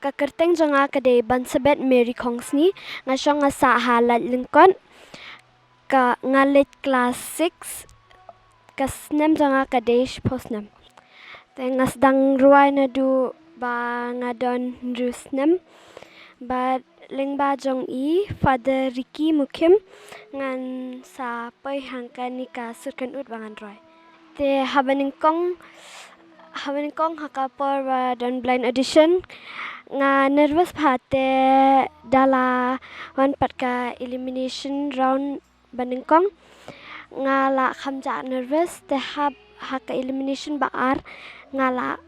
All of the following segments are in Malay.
kakerteng jonga kade Bansabet Mary Kongsni ngasong ngasa halat lingkon ka ngalit kelas 6 kasnem jonga kade posnem. Tengas dang ruai na du ba ngadon rusnem ba lingba jong I Father Ricky Mukim ngan sa poi hangkan ni ka Sur Kynud bangan roy. Te habaningkong hakapor ba don blind audition nga nervous phate dala wan pat ka elimination round baningkong nga la khamja nervous te haka elimination baar nga la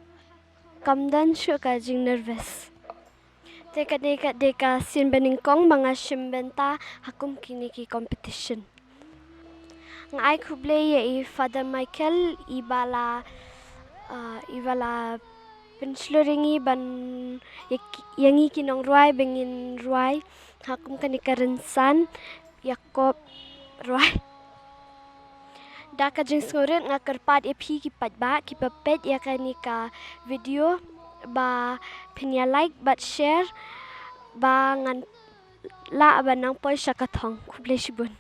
kamdan shu ka jing nervous. Te kade ka sin baningkong mga Bynta hakum kini ki competition. Nga ai kuble ye Father Michael ibala pensluringi ban yangi ki Nonggrwai bengin ruai hakum kani karensan Yakob ruai da ka jing skoret nga kerpat ephi ki patba ki papet ya kani ka video ba pinya like but share ba ngan la banang poi shakathong kuble shibun.